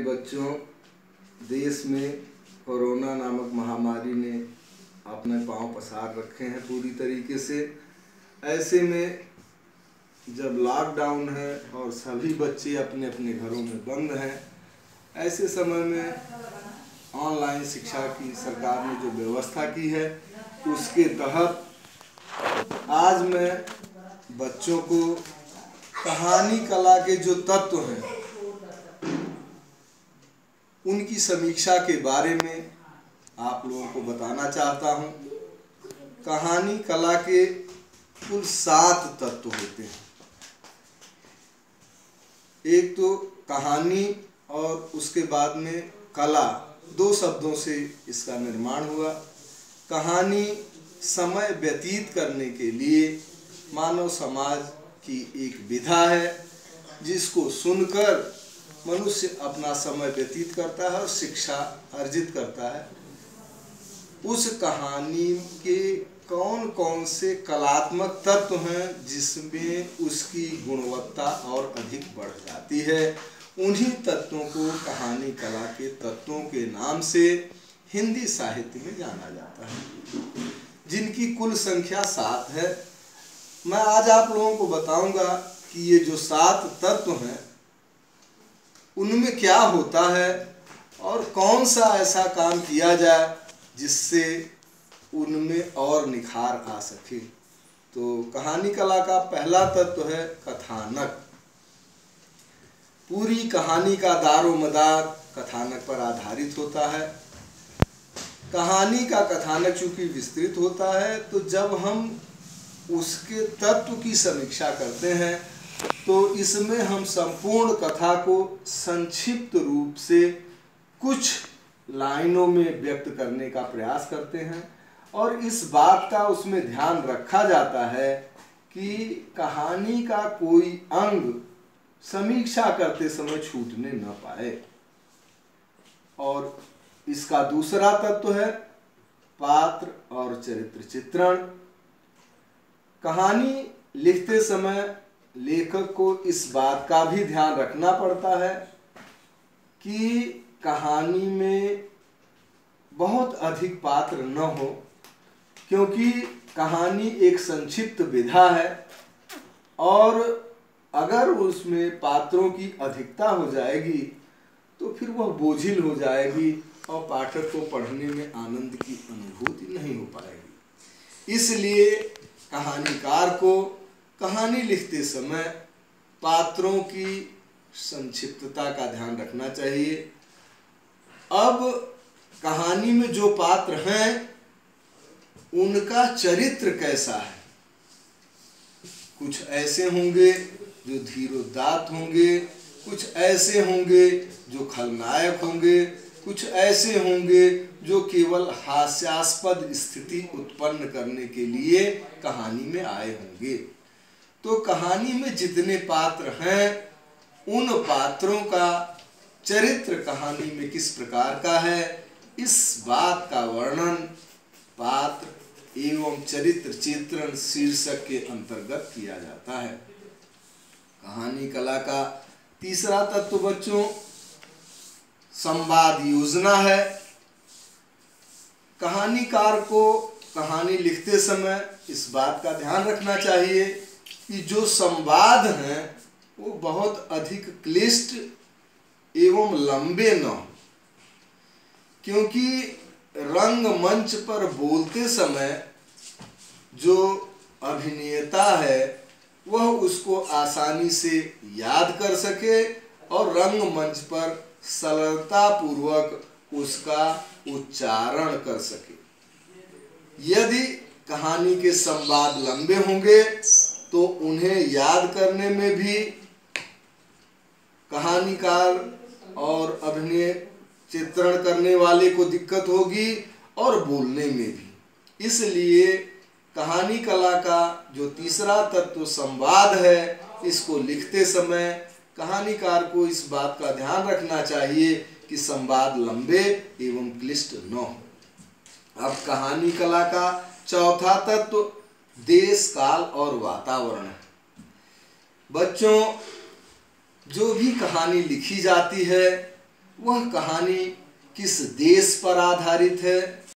बच्चों, देश में कोरोना नामक महामारी ने अपने पांव पसार रखे हैं पूरी तरीके से। ऐसे में जब लॉकडाउन है और सभी बच्चे अपने अपने घरों में बंद हैं, ऐसे समय में ऑनलाइन शिक्षा की सरकार ने जो व्यवस्था की है उसके तहत आज मैं बच्चों को कहानी कला के जो तत्व हैं उनकी समीक्षा के बारे में आप लोगों को बताना चाहता हूँ। कहानी कला के कुल 7 तत्व होते हैं। एक तो कहानी और उसके बाद में कला, 2 शब्दों से इसका निर्माण हुआ। कहानी समय व्यतीत करने के लिए मानव समाज की एक विधा है जिसको सुनकर मनुष्य अपना समय व्यतीत करता है और शिक्षा अर्जित करता है। उस कहानी के कौन कौन से कलात्मक तत्व हैं जिसमें उसकी गुणवत्ता और अधिक बढ़ जाती है, उन्हीं तत्वों को कहानी कला के तत्वों के नाम से हिंदी साहित्य में जाना जाता है, जिनकी कुल संख्या 7 है। मैं आज आप लोगों को बताऊंगा कि ये जो 7 तत्व हैं उनमें क्या होता है और कौन सा ऐसा काम किया जाए जिससे उनमें और निखार आ सके। तो कहानी कला का पहला तत्व है कथानक। पूरी कहानी का दारोमदार कथानक पर आधारित होता है। कहानी का कथानक चूंकि विस्तृत होता है तो जब हम उसके तत्व की समीक्षा करते हैं तो इसमें हम संपूर्ण कथा को संक्षिप्त रूप से कुछ लाइनों में व्यक्त करने का प्रयास करते हैं और इस बात का उसमें ध्यान रखा जाता है कि कहानी का कोई अंग समीक्षा करते समय छूटने न पाए। और इसका दूसरा तत्व है पात्र और चरित्र चित्रण। कहानी लिखते समय लेखक को इस बात का भी ध्यान रखना पड़ता है कि कहानी में बहुत अधिक पात्र न हो, क्योंकि कहानी एक संक्षिप्त विधा है और अगर उसमें पात्रों की अधिकता हो जाएगी तो फिर वह बोझिल हो जाएगी और पाठक को पढ़ने में आनंद की अनुभूति नहीं हो पाएगी। इसलिए कहानीकार को कहानी लिखते समय पात्रों की संक्षिप्तता का ध्यान रखना चाहिए। अब कहानी में जो पात्र हैं उनका चरित्र कैसा है। कुछ ऐसे होंगे जो धीरोदात्त होंगे, कुछ ऐसे होंगे जो खलनायक होंगे, कुछ ऐसे होंगे जो केवल हास्यास्पद स्थिति उत्पन्न करने के लिए कहानी में आए होंगे। तो कहानी में जितने पात्र हैं उन पात्रों का चरित्र कहानी में किस प्रकार का है, इस बात का वर्णन पात्र एवं चरित्र चित्रण शीर्षक के अंतर्गत किया जाता है। कहानी कला का तीसरा तत्व बच्चों संवाद योजना है। कहानीकार को कहानी लिखते समय इस बात का ध्यान रखना चाहिए कि जो संवाद हैं वो बहुत अधिक क्लिष्ट एवं लंबे न हो, क्योंकि रंगमंच पर बोलते समय जो अभिनेता है वह उसको आसानी से याद कर सके और रंगमंच पर सरलता पूर्वक उसका उच्चारण कर सके। यदि कहानी के संवाद लंबे होंगे तो उन्हें याद करने में भी कहानीकार और अभिनय चित्रण करने वाले को दिक्कत होगी और बोलने में भी। इसलिए कहानी कला का जो तीसरा तत्व संवाद है, इसको लिखते समय कहानीकार को इस बात का ध्यान रखना चाहिए कि संवाद लंबे एवं क्लिष्ट न हो। अब कहानी कला का चौथा तत्व देश काल और वातावरण है। बच्चों, जो भी कहानी लिखी जाती है वह कहानी किस देश पर आधारित है?